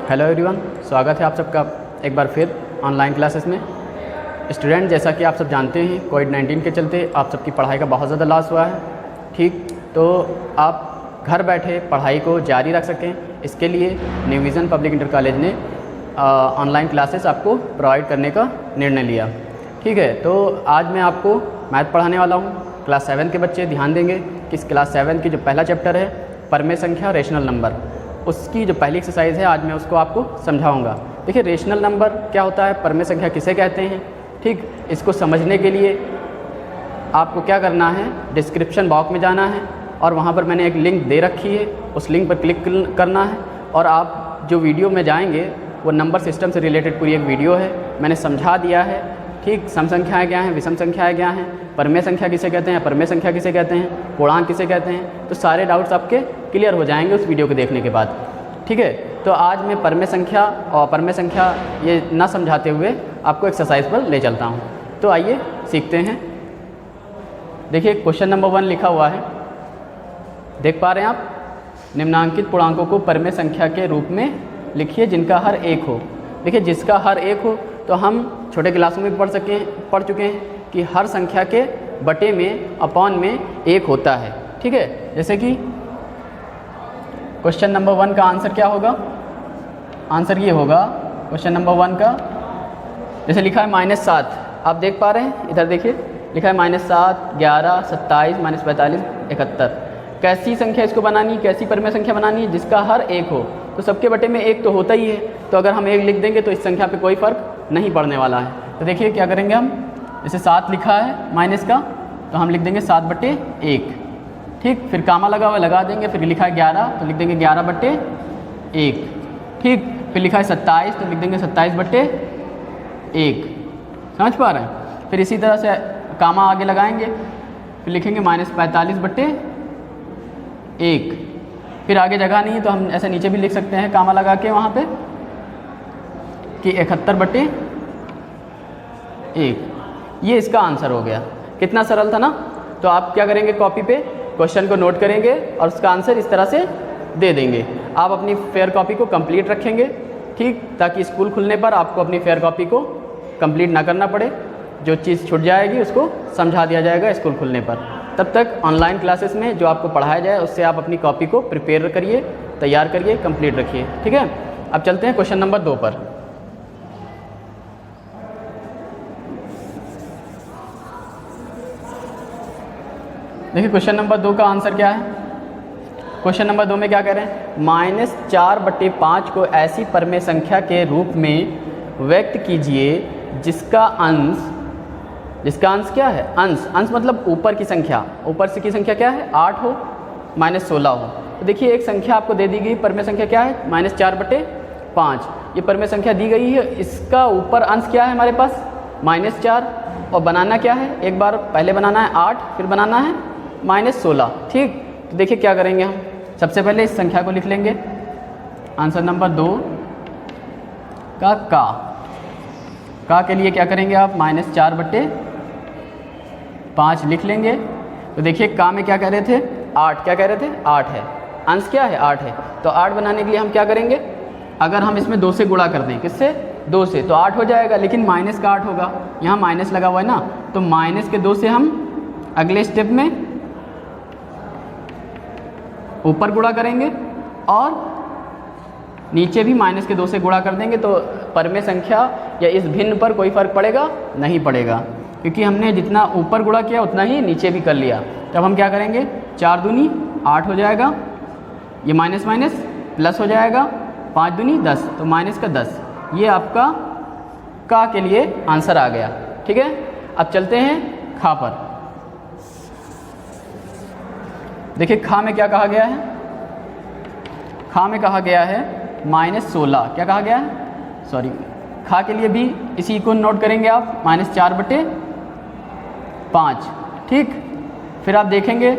Hello everyone, स्वागत है आप सबका एक बार फिर ऑनलाइन क्लासेस में। स्टूडेंट, जैसा कि आप सब जानते हैं कोविड-19 के चलते आप सबकी पढ़ाई का बहुत ज़्यादा लॉस हुआ है। ठीक, तो आप घर बैठे पढ़ाई को जारी रख सकें, इसके लिए new vision public inter college ने ऑनलाइन क्लासेस आपको प्रोवाइड करने का निर्णय लिया। ठीक है, तो आज मैं आपको मैथ पढ़ाने वाला हूँ। क्लास 7 के बच्चे ध्यान देंगे कि इस क्लास 7 की जो पहला चैप्टर है परमेय संख्या रेशनल नंबर, उसकी जो पहली एक्सरसाइज है आज मैं उसको आपको समझाऊंगा। देखिए, रेशनल नंबर क्या होता है, परमेय संख्या किसे कहते हैं। ठीक, इसको समझने के लिए आपको क्या करना है, डिस्क्रिप्शन बॉक्स में जाना है और वहाँ पर मैंने एक लिंक दे रखी है, उस लिंक पर क्लिक करना है और आप जो वीडियो में जाएंगे वो नंबर सिस्टम से रिलेटेड पूरी एक वीडियो है, मैंने समझा दिया है। ठीक, सम संख्याएँ क्या हैं, विषम संख्याएँ क्या हैं, परमेय संख्या किसे कहते हैं, परमेय संख्या किसे कहते हैं, पूर्णांक किसे कहते हैं, तो सारे डाउट्स आपके क्लियर हो जाएंगे उस वीडियो को देखने के बाद। ठीक है, तो आज मैं परमेय संख्या और परमेय संख्या ये ना समझाते हुए आपको एक्सरसाइज पर ले चलता हूँ। तो आइए सीखते हैं। देखिए, क्वेश्चन नंबर 1 लिखा हुआ है, देख पा रहे हैं आप। निम्नांकित पूर्णांकों को परमेय संख्या के रूप में लिखिए जिनका हर एक हो। देखिए, जिसका हर एक हो तो हम छोटे क्लासों में पढ़ चुके हैं कि हर संख्या के बटे में अपॉन में एक होता है। ठीक है, जैसे कि क्वेश्चन नंबर 1 का आंसर क्या होगा, आंसर ये होगा क्वेश्चन नंबर 1 का, जैसे लिखा है -7, आप देख पा रहे हैं, इधर देखिए लिखा है -7, 11, 27, -45, 71। कैसी संख्या इसको बनानी, कैसी परमेय संख्या बनानी है, जिसका हर एक हो। तो सबके बटे में एक तो होता ही है, तो अगर हम एक लिख देंगे तो इस संख्या पे कोई फ़र्क नहीं पड़ने वाला है। तो देखिए क्या करेंगे हम, जैसे 7 लिखा है माइनस का, तो हम लिख देंगे 7/1। ठीक, फिर कामा लगा हुआ लगा देंगे, फिर लिखा है 11 तो लिख देंगे 11/1। ठीक, फिर लिखा है 27 तो लिख देंगे 27/1। समझ पा रहे हैं। फिर इसी तरह से कामा आगे लगाएंगे, फिर लिखेंगे -45/1। फिर आगे जगह नहीं है तो हम ऐसे नीचे भी लिख सकते हैं कामा लगा के वहाँ पे कि 71/1। ये इसका आंसर हो गया। कितना सरल था ना। तो आप क्या करेंगे, कॉपी पे क्वेश्चन को नोट करेंगे और उसका आंसर इस तरह से दे देंगे। आप अपनी फेयर कॉपी को कंप्लीट रखेंगे, ठीक, ताकि स्कूल खुलने पर आपको अपनी फेयर कॉपी को कंप्लीट ना करना पड़े। जो चीज़ छूट जाएगी उसको समझा दिया जाएगा स्कूल खुलने पर। तब तक ऑनलाइन क्लासेस में जो आपको पढ़ाया जाए उससे आप अपनी कॉपी को प्रिपेयर करिए, तैयार करिए, कंप्लीट रखिए। ठीक है, अब चलते हैं क्वेश्चन नंबर 2 पर। देखिए, क्वेश्चन नंबर 2 का आंसर क्या है। क्वेश्चन नंबर 2 में क्या कह रहे हैं, -4/5 को ऐसी परमेय संख्या के रूप में व्यक्त कीजिए जिसका अंश क्या है, अंश मतलब ऊपर की संख्या, ऊपर से की संख्या क्या है 8 हो, -16 हो। तो देखिए, एक संख्या आपको दे दी गई, परमेय संख्या क्या है -4/5। ये परमेय संख्या दी गई है, इसका ऊपर अंश क्या है हमारे पास -4, और बनाना क्या है, एक बार पहले बनाना है 8, फिर बनाना है -16। ठीक, तो देखिए क्या करेंगे हम, सबसे पहले इस संख्या को लिख लेंगे। आंसर नंबर 2 का के लिए क्या करेंगे आप, -4/5 लिख लेंगे। तो देखिए का में क्या कह रहे थे, 8, क्या कह रहे थे 8 है, अंश क्या है 8 है। तो 8 बनाने के लिए हम क्या करेंगे, अगर हम इसमें 2 से गुणा कर दें, किससे 2 से, तो 8 हो जाएगा, लेकिन माइनस का 8 होगा, यहाँ माइनस लगा हुआ है ना, तो माइनस के 2 से हम अगले स्टेप में ऊपर गुणा करेंगे और नीचे भी माइनस के 2 से गुणा कर देंगे। तो परमेय संख्या या इस भिन्न पर कोई फ़र्क पड़ेगा नहीं पड़ेगा, क्योंकि हमने जितना ऊपर गुणा किया उतना ही नीचे भी कर लिया। तब हम क्या करेंगे, 4 दूनी 8 हो जाएगा, ये माइनस प्लस हो जाएगा, 5 दूनी 10, तो माइनस का 10। ये आपका का के लिए आंसर आ गया। ठीक है, अब चलते हैं खा पर। देखिए, खा में क्या कहा गया है, खा में कहा गया है -16। क्या कहा गया है, सॉरी, खा के लिए भी इसी को नोट करेंगे आप, -4/5। ठीक, फिर आप देखेंगे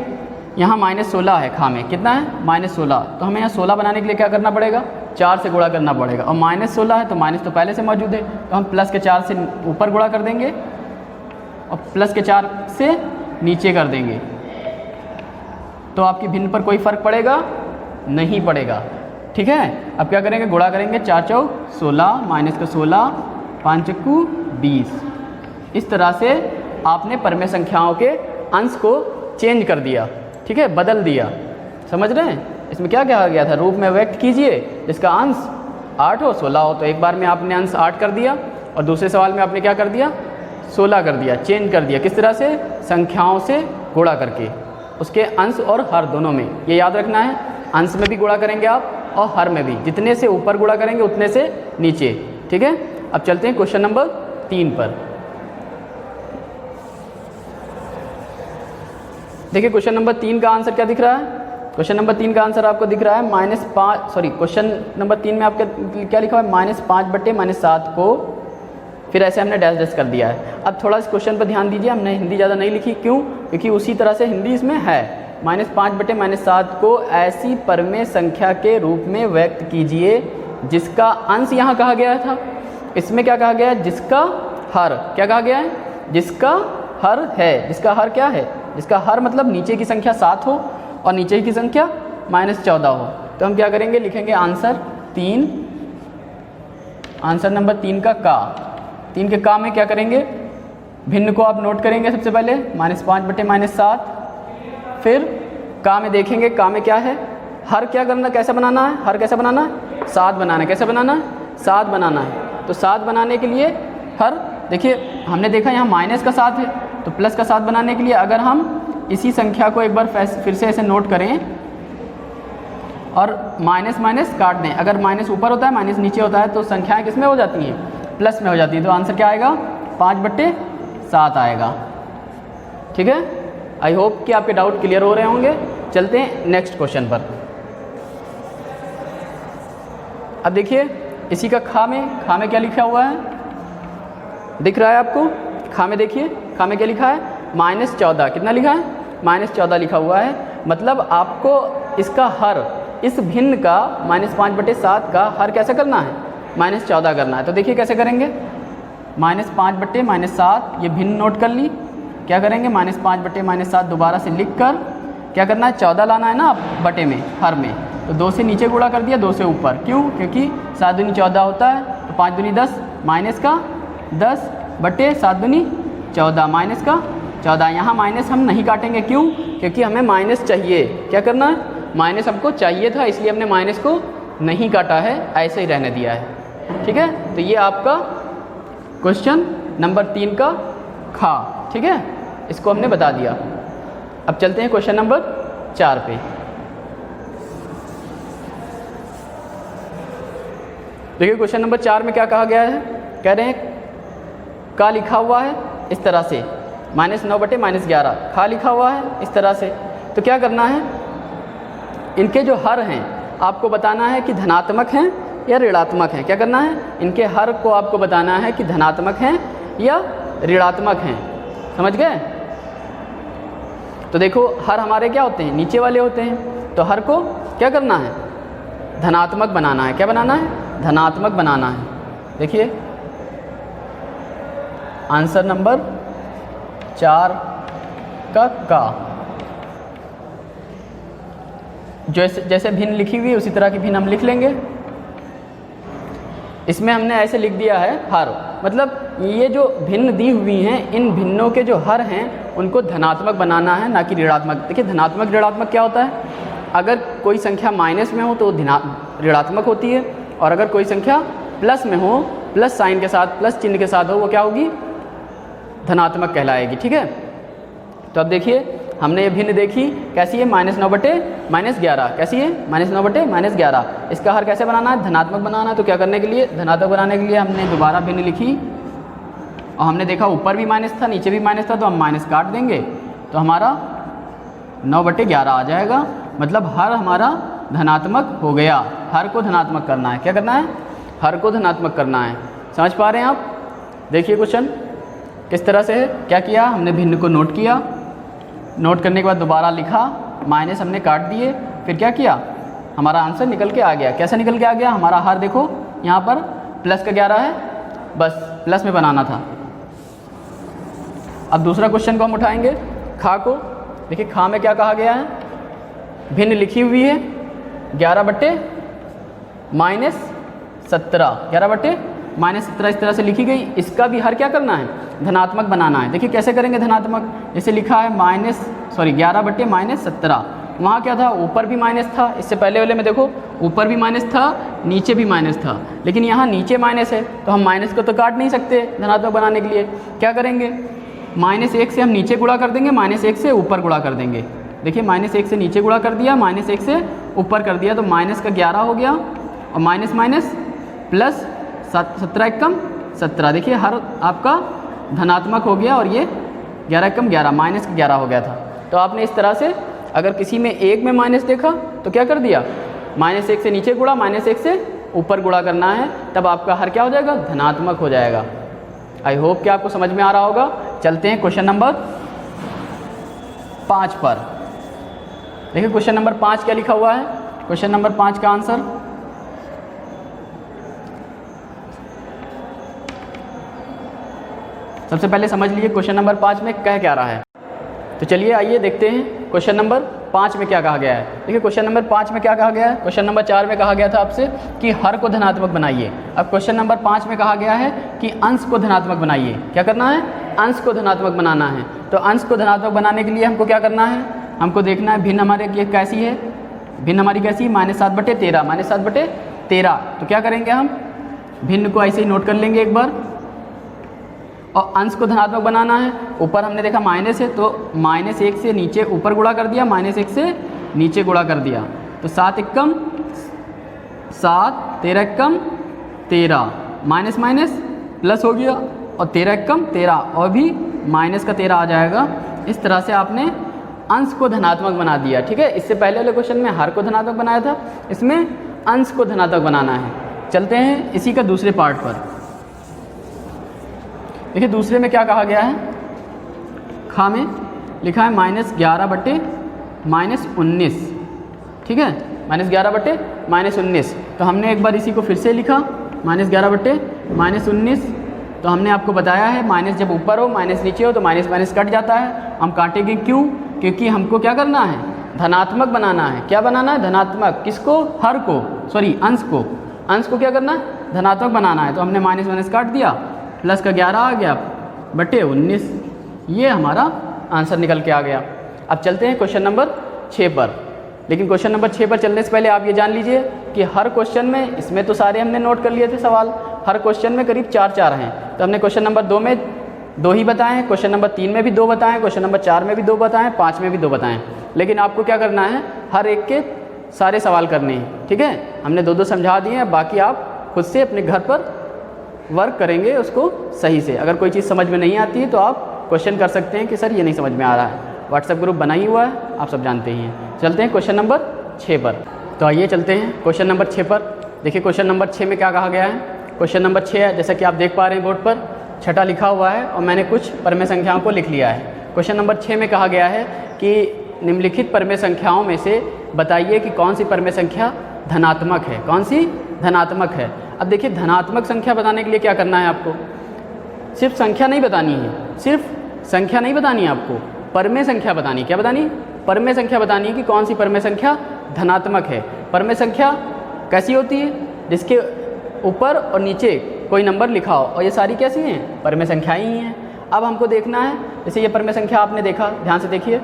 यहाँ -16 है, खा में कितना है -16, तो हमें यहाँ 16 बनाने के लिए क्या करना पड़ेगा, 4 से गुणा करना पड़ेगा, और -16 है तो माइनस तो पहले से मौजूद है, तो हम प्लस के 4 से ऊपर गुणा कर देंगे और प्लस के 4 से नीचे कर देंगे। तो आपकी भिन्न पर कोई फ़र्क पड़ेगा नहीं पड़ेगा। ठीक है। अब क्या करेंगे, गुणा करेंगे, 4 चौक 16 माइनस का 16, 5 चक्कू 20। इस तरह से आपने परमेय संख्याओं के अंश को चेंज कर दिया, ठीक है, बदल दिया। समझ रहे हैं? इसमें क्या कहा गया था, रूप में व्यक्त कीजिए जिसका अंश 8 हो 16 हो। तो एक बार में आपने अंश 8 कर दिया और दूसरे सवाल में आपने क्या कर दिया, 16 कर दिया, चेंज कर दिया। किस तरह से, संख्याओं से गुणा करके, उसके अंश और हर दोनों में। ये याद रखना है, अंश में भी गुणा करेंगे आप और हर में भी, जितने से ऊपर गुणा करेंगे उतने से नीचे, ठीक है। अब चलते हैं क्वेश्चन नंबर 3 पर। देखिए क्वेश्चन नंबर 3 का आंसर क्या दिख रहा है। क्वेश्चन नंबर 3 का आंसर आपको दिख रहा है क्वेश्चन नंबर 3 में आपका क्या लिखा हुआ है, -5/-7 को, फिर ऐसे हमने डैश डैश कर दिया है। अब थोड़ा इस क्वेश्चन पर ध्यान दीजिए, हमने हिंदी ज़्यादा नहीं लिखी, क्यों, क्योंकि उसी तरह से हिंदी इसमें है। -5/-7 को ऐसी परमेय संख्या के रूप में व्यक्त कीजिए जिसका अंश यहाँ कहा गया था, इसमें क्या कहा गया है, जिसका हर, क्या कहा गया है, जिसका हर है। जिसका हर क्या है, जिसका हर मतलब नीचे की संख्या 7 हो और नीचे की संख्या -14 हो। तो हम क्या करेंगे, लिखेंगे आंसर 3, आंसर नंबर 3 का का। 3 के का में क्या करेंगे, भिन्न को आप नोट करेंगे सबसे पहले, -5/-7। फिर का में देखेंगे, का में क्या है, हर क्या करना, कैसे बनाना है, हर कैसे बनाना है, 7 बनाना है। कैसे बनाना है, 7 बनाना है। तो 7 बनाने के लिए हर, देखिए हमने देखा यहाँ माइनस का 7 है, तो प्लस का 7 बनाने के लिए अगर हम इसी संख्या को एक बार फिर से ऐसे नोट करें और माइनस माइनस काट दें, अगर माइनस ऊपर होता है माइनस नीचे होता है तो संख्याएं किस में हो जाती हैं, प्लस में हो जाती है। तो आंसर क्या आएगा, 5/7 आएगा, ठीक है। आई होप कि आपके डाउट क्लियर हो रहे होंगे। चलते हैं नेक्स्ट क्वेश्चन पर। अब देखिए इसी का खा में क्या लिखा हुआ है, दिख रहा है आपको, खा में देखिए, खा में क्या लिखा है, -14। कितना लिखा है, -14 लिखा हुआ है। मतलब आपको इसका हर, इस भिन्न का -5/7 का हर कैसे करना है, -14 करना है। तो देखिए कैसे करेंगे, -5/-7 ये भिन्न नोट कर ली, क्या करेंगे, -5/-7 दोबारा से लिख कर क्या करना है, 14 लाना है ना बटे में, हर में। तो 2 से नीचे गुणा कर दिया, 2 से ऊपर, क्यों, क्योंकि 7 दूनी 14 होता है, तो 5 दूनी 10, माइनस का 10/7 दूनी 14, माइनस का 14। यहाँ माइनस हम नहीं काटेंगे, क्यों, क्योंकि हमें माइनस चाहिए, क्या करना है, माइनस हमको चाहिए था, इसलिए हमने माइनस को नहीं काटा है, ऐसे ही रहने दिया है, ठीक है। तो ये आपका क्वेश्चन नंबर 3 का खा, ठीक है, इसको हमने बता दिया। अब चलते हैं क्वेश्चन नंबर 4 पे। देखिए क्वेश्चन नंबर 4 में क्या कहा गया है, कह रहे हैं का लिखा हुआ है इस तरह से, -9/-11, खा लिखा हुआ है इस तरह से। तो क्या करना है, इनके जो हर हैं आपको बताना है कि धनात्मक हैं या ऋणात्मक हैं। क्या करना है, इनके हर को आपको बताना है कि धनात्मक हैं या ऋणात्मक हैं, समझ गए। तो देखो हर हमारे क्या होते हैं, नीचे वाले होते हैं, तो हर को क्या करना है, धनात्मक बनाना है। क्या बनाना है, धनात्मक बनाना है। देखिए आंसर नंबर 4 का जैसे भिन्न लिखी हुई है उसी तरह की भिन्न हम लिख लेंगे। इसमें हमने ऐसे लिख दिया है हर, मतलब ये जो भिन्न दी हुई हैं, इन भिन्नों के जो हर हैं उनको धनात्मक बनाना है, ना कि ऋणात्मक। देखिए धनात्मक ऋणात्मक क्या होता है, अगर कोई संख्या माइनस में हो तो ऋणात्मक होती है, और अगर कोई संख्या प्लस में हो, प्लस साइन के साथ, प्लस चिन्ह के साथ हो, वो क्या होगी, धनात्मक कहलाएगी, ठीक है। तो अब देखिए हमने ये भिन्न देखी कैसी है, -9/-11, कैसी है, -9/-11। इसका हर कैसे बनाना है, धनात्मक बनाना है। तो क्या करने के लिए, धनात्मक बनाने के लिए हमने दोबारा भिन्न लिखी और हमने देखा ऊपर भी माइनस था नीचे भी माइनस था, तो हम माइनस काट देंगे तो हमारा 9/11 आ जाएगा। मतलब हर हमारा धनात्मक हो गया। हर को धनात्मक करना है, क्या करना है, हर को धनात्मक करना है। समझ पा रहे हैं आप। देखिए क्वेश्चन किस तरह से है, क्या किया हमने, भिन्न को नोट किया, नोट करने के बाद दोबारा लिखा, माइनस हमने काट दिए, फिर क्या किया, हमारा आंसर निकल के आ गया। कैसे निकल के आ गया, हमारा हर देखो यहाँ पर +11 है, बस प्लस में बनाना था। अब दूसरा क्वेश्चन को हम उठाएंगे, खा को। देखिए खा में क्या कहा गया है, भिन्न लिखी हुई है 11/, -17, 11/-17 इस तरह से लिखी गई। इसका भी हर क्या करना है, धनात्मक बनाना है। देखिए कैसे करेंगे धनात्मक, जैसे लिखा है 11/-17, वहाँ क्या था, ऊपर भी माइनस था, इससे पहले वाले में देखो ऊपर भी माइनस था, नीचे भी माइनस था, लेकिन यहाँ नीचे माइनस है तो हम माइनस को तो काट नहीं सकते धनात्मक बनाने के लिए। क्या करेंगे, -1 से हम नीचे गुणा कर देंगे, -1 से ऊपर गुणा कर देंगे। देखिए -1 से नीचे गुणा कर दिया, -1 से ऊपर कर दिया, तो माइनस का 11 हो गया और माइनस माइनस प्लस 17 एकम 17। देखिए हर आपका धनात्मक हो गया और ये 11 एकम 11 माइनस का 11 हो गया था। तो आपने इस तरह से अगर किसी में एक में माइनस देखा तो क्या कर दिया, -1 से नीचे गुणा, -1 से ऊपर गुणा करना है, तब आपका हर क्या हो जाएगा, धनात्मक हो जाएगा। आई होप कि आपको समझ में आ रहा होगा। चलते हैं क्वेश्चन नंबर 5 पर। देखिए क्वेश्चन नंबर 5 क्या लिखा हुआ है, क्वेश्चन नंबर 5 का आंसर सबसे पहले समझ लीजिए क्वेश्चन नंबर 5 में कह क्या रहा है। तो चलिए आइए देखते हैं क्वेश्चन नंबर 5 में क्या कहा गया है। देखिए क्वेश्चन नंबर 5 में क्या कहा गया है, क्वेश्चन नंबर 4 में कहा गया था आपसे कि हर को धनात्मक बनाइए। अब क्वेश्चन नंबर 5 में कहा गया है कि अंश को धनात्मक बनाइए। क्या करना है, अंश को धनात्मक बनाना है। तो अंश को धनात्मक बनाने के लिए हमको क्या करना है, हमको देखना है भिन्न हमारे ये कैसी है, भिन्न हमारी कैसी है, -7/13, -7/13। तो क्या करेंगे, हम भिन्न को ऐसे ही नोट कर लेंगे एक बार, और अंश को धनात्मक बनाना है। ऊपर हमने देखा माइनस है तो -1 से नीचे ऊपर गुणा कर दिया, -1 से नीचे गुणा कर दिया, तो 7 एकम 7, 13 एकम 13, माइनस माइनस प्लस हो गया और 13 एकम 13 और भी माइनस का 13 आ जाएगा। इस तरह से आपने अंश को धनात्मक बना दिया। ठीक है, इससे पहले वाले क्वेश्चन में हर को धनात्मक बनाया था, इसमें अंश को धनात्मक बनाना है। चलते हैं इसी का दूसरे पार्ट पर। देखिए दूसरे में क्या कहा गया है, खा में लिखा है -11/-19। ठीक है, -11/-19। तो हमने एक बार इसी को फिर से लिखा -11/-19। तो हमने आपको बताया है माइनस जब ऊपर हो माइनस नीचे हो तो माइनस माइनस कट जाता है। हम काटेंगे क्यों, क्योंकि हमको क्या करना है, धनात्मक बनाना है। क्या बनाना है, धनात्मक। किसको, हर को, सॉरी अंश को। अंश को क्या करना है, धनात्मक बनाना है। तो हमने माइनस माइनस काट दिया, प्लस का 11 आ गया बटे 19। ये हमारा आंसर निकल के आ गया। अब चलते हैं क्वेश्चन नंबर 6 पर। लेकिन क्वेश्चन नंबर 6 पर चलने से पहले आप ये जान लीजिए कि हर क्वेश्चन में, इसमें तो सारे हमने नोट कर लिए थे सवाल, हर क्वेश्चन में करीब 4-4 हैं। तो हमने क्वेश्चन नंबर 2 में 2 ही बताए हैं, क्वेश्चन नंबर 3 में भी 2 बताएं, क्वेश्चन नंबर 4 में भी 2 बताएं, 5 में भी 2 बताएं। लेकिन आपको क्या करना है, हर एक के सारे सवाल करने हैं। ठीक है, हमने 2-2 समझा दिए हैं, बाकी आप खुद से अपने घर पर वर्क करेंगे उसको सही से। अगर कोई चीज़ समझ में नहीं आती है तो आप क्वेश्चन कर सकते हैं कि सर ये नहीं समझ में आ रहा है। व्हाट्सएप ग्रुप बना ही हुआ है, आप सब जानते ही हैं। चलते हैं क्वेश्चन नंबर 6 पर। तो आइए चलते हैं क्वेश्चन नंबर 6 पर। देखिए क्वेश्चन नंबर 6 में क्या कहा गया है। क्वेश्चन नंबर 6 है, जैसा कि आप देख पा रहे हैं बोर्ड पर छठा लिखा हुआ है और मैंने कुछ परमेय संख्याओं को लिख लिया है। क्वेश्चन नंबर 6 में कहा गया है कि निम्नलिखित परमेय संख्याओं में से बताइए कि कौन सी परमेय संख्या धनात्मक है, कौन सी धनात्मक है। अब देखिए धनात्मक संख्या बताने के लिए क्या करना है, आपको सिर्फ संख्या नहीं बतानी है, सिर्फ संख्या नहीं बतानी है, आपको परमेय संख्या बतानी है। क्या बतानी है, परमेय संख्या बतानी है कि कौन सी परमेय संख्या धनात्मक है। परमेय संख्या कैसी होती है, जिसके ऊपर और नीचे कोई नंबर लिखा हो, और ये सारी कैसी हैं, परमेय संख्याएं ही हैं। अब हमको देखना है, जैसे ये परमेय संख्या आपने देखा, ध्यान से देखिए,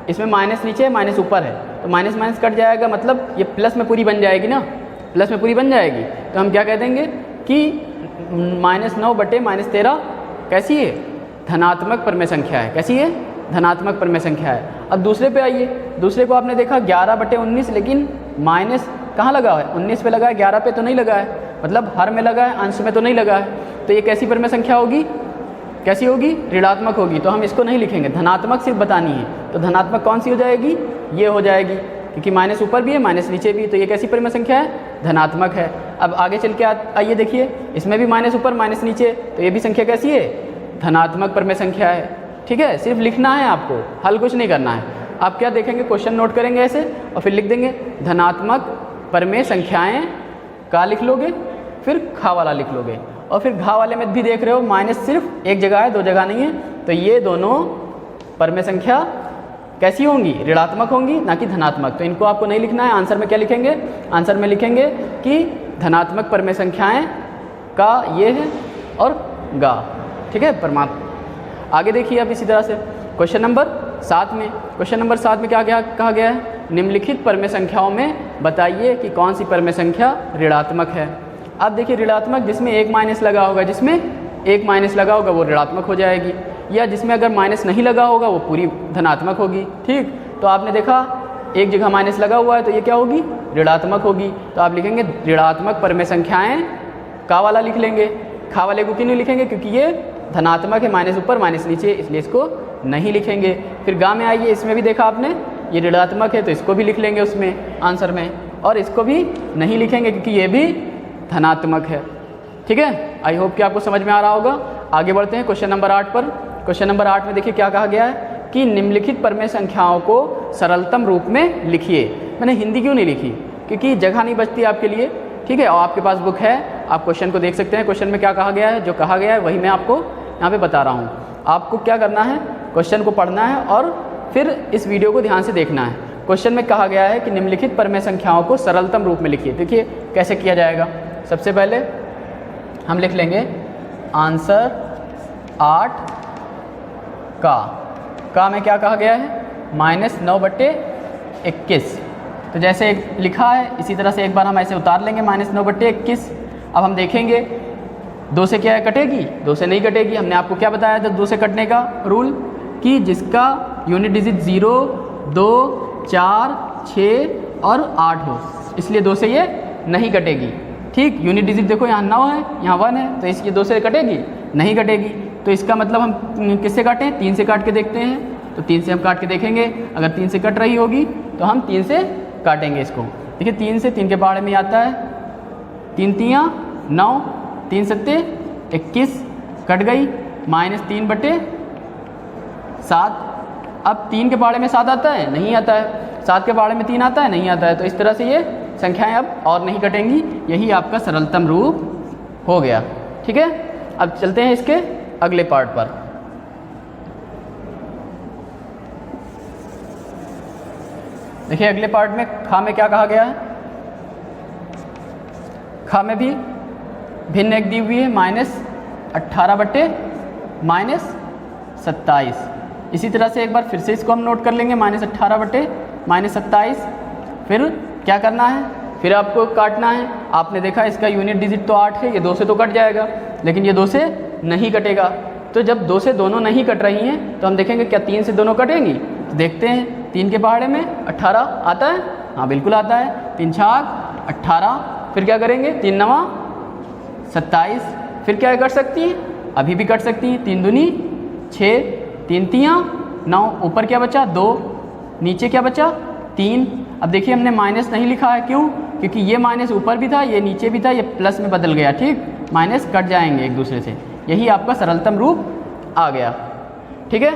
इसमें माइनस नीचे है माइनस ऊपर है, तो माइनस माइनस कट जाएगा, मतलब ये प्लस में पूरी बन जाएगी ना, प्लस में पूरी बन जाएगी। तो हम क्या कह देंगे कि -9/-13 कैसी है, धनात्मक परमेय संख्या है। कैसी है, धनात्मक परमेय संख्या है। अब दूसरे पे आइए, दूसरे को आपने देखा 11/19, लेकिन माइनस कहाँ लगा है, 19 पे लगा है, 11 पे तो नहीं लगा है, मतलब हर में लगा है, अंश में तो नहीं लगा है। तो ये कैसी परमेय संख्या होगी, कैसी होगी, ऋणात्मक होगी। तो हम इसको नहीं लिखेंगे, धनात्मक सिर्फ बतानी है। तो धनात्मक कौन सी हो जाएगी, ये हो जाएगी, क्योंकि माइनस ऊपर भी है माइनस नीचे भी, तो ये कैसी परमेय संख्या है, धनात्मक है। अब आगे चल के आइए देखिए, इसमें भी माइनस ऊपर माइनस नीचे, तो ये भी संख्या कैसी है, धनात्मक परमेय संख्या है। ठीक है, सिर्फ लिखना है आपको, हल कुछ नहीं करना है। आप क्या देखेंगे, क्वेश्चन नोट करेंगे ऐसे और फिर लिख देंगे धनात्मक परमेय संख्याएं का लिख लोगे, फिर खा वाला लिख लोगे, और फिर घा वाले में भी देख रहे हो माइनस सिर्फ एक जगह है, 2 जगह नहीं है। तो ये दोनों परमेय संख्या कैसी होंगी, ऋणात्मक होंगी, ना कि धनात्मक। तो इनको आपको नहीं लिखना है। आंसर में क्या लिखेंगे, आंसर में लिखेंगे कि धनात्मक परमेय संख्याएं का ये है और गा, ठीक है, परमात्मा। आगे देखिए अब इसी तरह से क्वेश्चन नंबर 7 में, क्वेश्चन नंबर 7 में क्या कहा गया है, निम्नलिखित परमेय संख्याओं में बताइए कि कौन सी परमेय संख्या ऋणात्मक है। अब देखिए ऋणात्मक जिसमें एक माइनस लगा होगा, जिसमें एक माइनस लगा होगा वो ऋणात्मक हो जाएगी, या जिसमें अगर माइनस नहीं लगा होगा वो पूरी धनात्मक होगी। ठीक, तो आपने देखा एक जगह माइनस लगा हुआ है तो ये क्या होगी, ऋणात्मक होगी। तो आप लिखेंगे ऋणात्मक परमेय संख्याएं, का वाला लिख लेंगे, खा वाले को क्यों नहीं लिखेंगे, क्योंकि ये धनात्मक है, माइनस ऊपर माइनस नीचे, इसलिए इसको नहीं लिखेंगे। फिर गा में आइए, इसमें भी देखा आपने ये ऋणात्मक है तो इसको भी लिख लेंगे उसमें आंसर में, और इसको भी नहीं लिखेंगे क्योंकि ये भी धनात्मक है। ठीक है, आई होप कि आपको समझ में आ रहा होगा। आगे बढ़ते हैं क्वेश्चन नंबर 8 पर। क्वेश्चन नंबर 8 में देखिए क्या कहा गया है कि निम्नलिखित परमेय संख्याओं को सरलतम रूप में लिखिए। मैंने हिंदी क्यों नहीं लिखी, क्योंकि जगह नहीं बचती आपके लिए। ठीक है, और आपके पास बुक है, आप क्वेश्चन को देख सकते हैं। क्वेश्चन में क्या कहा गया है, जो कहा गया है वही मैं आपको यहाँ पे बता रहा हूँ। आपको क्या करना है, क्वेश्चन को पढ़ना है और फिर इस वीडियो को ध्यान से देखना है। क्वेश्चन में कहा गया है कि निम्नलिखित परमेय संख्याओं को सरलतम रूप में लिखिए। देखिए कैसे किया जाएगा। सबसे पहले हम लिख लेंगे आंसर 8 का में क्या कहा गया है, -9/21। तो जैसे लिखा है इसी तरह से एक बार हम ऐसे उतार लेंगे -9/21। अब हम देखेंगे 2 से क्या कटेगी, 2 से नहीं कटेगी। हमने आपको क्या बताया था 2 से कटने का रूल, कि जिसका यूनिट डिजिट 0, 2, 4, 6 और 8 हो, इसलिए 2 से ये नहीं कटेगी। ठीक, यूनिट डिजिट देखो यहाँ 9 है, यहाँ 1 है, तो इसलिए 2 से कटेगी, नहीं कटेगी। तो इसका मतलब हम किससे काटें, 3 से काट के देखते हैं। तो 3 से हम काट के देखेंगे, अगर 3 से कट रही होगी तो हम 3 से काटेंगे इसको। देखिए 3 से 3 के पहाड़े में आता है 3 तियाँ 9, 3 सत्ते 21, कट गई, -3/7। अब 3 के पहाड़े में 7 आता है, नहीं आता है। 7 के पहाड़े में 3 आता है, नहीं आता है। तो इस तरह से ये संख्याएं अब और नहीं कटेंगी। यही आपका सरलतम रूप हो गया। ठीक है, अब चलते हैं इसके अगले पार्ट पर। देखिए अगले पार्ट में खा में क्या कहा गया है, खा में भी भिन्न एक दी हुई है -18/-27। इसी तरह से एक बार फिर से इसको हम नोट कर लेंगे -18/-27। फिर क्या करना है, फिर आपको काटना है। आपने देखा इसका यूनिट डिजिट तो 8 है, ये 2 से तो कट जाएगा, लेकिन ये 2 से नहीं कटेगा। तो जब 2 से दोनों नहीं कट रही हैं तो हम देखेंगे क्या 3 से दोनों कटेंगी। तो देखते हैं 3 के पहाड़े में 18 आता है, हाँ बिल्कुल आता है। 3 छाक 18, फिर क्या करेंगे 3 9 27। फिर क्या कर सकती हैं, अभी भी कट सकती हैं। 3 दूनी 6, 3 तियाँ 9, ऊपर क्या बचा 2, नीचे क्या बचा 3। अब देखिए हमने माइनस नहीं लिखा है, क्यों, क्योंकि ये माइनस ऊपर भी था, ये नीचे भी था, ये प्लस में बदल गया। ठीक, माइनस कट जाएंगे एक दूसरे से, यही आपका सरलतम रूप आ गया। ठीक है,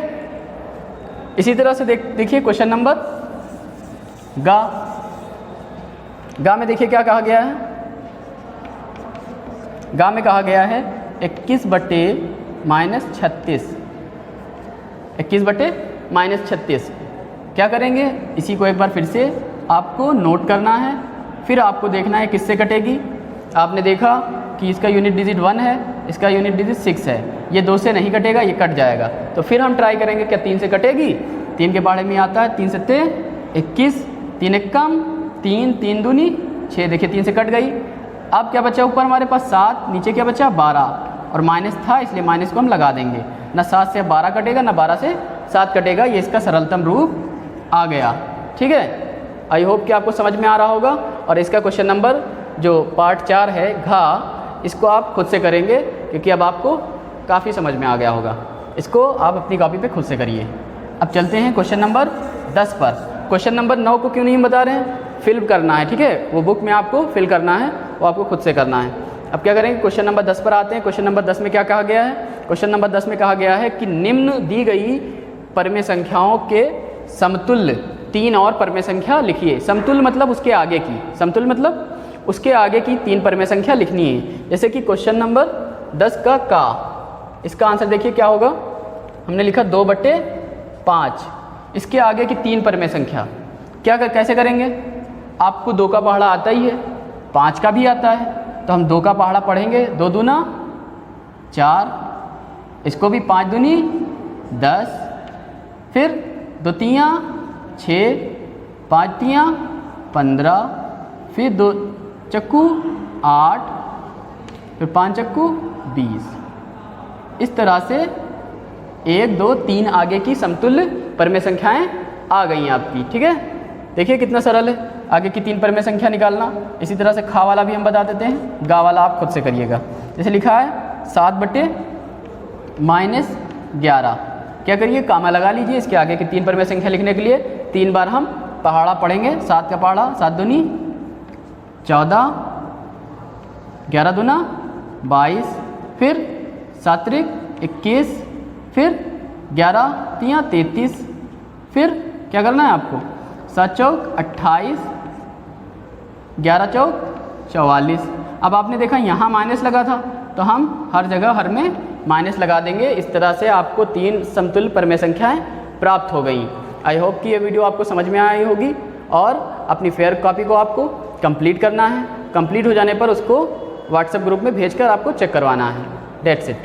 इसी तरह से देखिए क्वेश्चन नंबर गा में देखिए क्या कहा गया है। गा में कहा गया है 21/-36। 21/-36 क्या करेंगे, इसी को एक बार फिर से आपको नोट करना है, फिर आपको देखना है किससे कटेगी। आपने देखा कि इसका यूनिट डिजिट 1 है, इसका यूनिट डिजिट 6 है, ये 2 से नहीं कटेगा, ये कट जाएगा। तो फिर हम ट्राई करेंगे क्या 3 से कटेगी। 3 के पहाड़े में आता है 3 सत्ते 21, 3 एक कम 3, 3 दूनी 6। देखिए 3 से कट गई। अब क्या बचा ऊपर हमारे पास 7, नीचे क्या बचा 12, और माइनस था इसलिए माइनस को हम लगा देंगे। ना 7 से 12 कटेगा, ना 12 से 7 कटेगा। ये इसका सरलतम रूप आ गया। ठीक है, आई होप कि आपको समझ में आ रहा होगा। और इसका क्वेश्चन नंबर जो पार्ट 4 है घा, इसको आप खुद से करेंगे क्योंकि अब आपको काफ़ी समझ में आ गया होगा। इसको आप अपनी कॉपी पे खुद से करिए। अब चलते हैं क्वेश्चन नंबर 10 पर। क्वेश्चन नंबर 9 को क्यों नहीं बता रहे हैं, फिल करना है। ठीक है, वो बुक में आपको फिल करना है, वो आपको खुद से करना है। अब क्या करेंगे, क्वेश्चन नंबर 10 पर आते हैं। क्वेश्चन नंबर 10 में क्या कहा गया है, क्वेश्चन नंबर 10 में कहा गया है कि निम्न दी गई परमेय संख्याओं के समतुल्य 3 और परमेय संख्या लिखिए। समतुल्य मतलब उसके आगे की, समतुल्य मतलब उसके आगे की 3 परमेय संख्या लिखनी है। जैसे कि क्वेश्चन नंबर 10 का इसका आंसर देखिए क्या होगा। हमने लिखा 2/5, इसके आगे की 3 परमेय संख्या कैसे करेंगे? आपको 2 का पहाड़ा आता ही है, 5 का भी आता है, तो हम 2 का पहाड़ा पढ़ेंगे। 2 दूना 4, इसको भी 5 दूनी 10, फिर 2 तियाँ 6, 5 तियाँ 15, फिर 2 चक्कू 8, फिर 5 चक्कू 20। इस तरह से 1, 2, 3 आगे की समतुल्य परमेय संख्याएं आ गई हैं आपकी। ठीक है, देखिए कितना सरल है आगे की 3 परमेय संख्या निकालना। इसी तरह से खा वाला भी हम बता देते हैं, गा वाला आप खुद से करिएगा। जैसे लिखा है 7/-11, क्या करिए, कामा लगा लीजिए इसके आगे की 3 परमेय संख्या लिखने के लिए। 3 बार हम पहाड़ा पढ़ेंगे। 7 का पहाड़ा 7 दूनी 14, 11 दूना 22, फिर 7 त्रिक 21, फिर 11 तियाँ 33, फिर क्या करना है आपको, 7 चौक 28, 11 चौक 44। अब आपने देखा यहाँ माइनस लगा था, तो हम हर जगह हर में माइनस लगा देंगे। इस तरह से आपको 3 समतुल्य परमेय संख्याएं प्राप्त हो गई। आई होप कि ये वीडियो आपको समझ में आई होगी और अपनी फेयर कॉपी को आपको कंप्लीट करना है। कंप्लीट हो जाने पर उसको व्हाट्सएप ग्रुप में भेजकर आपको चेक करवाना है। That's it.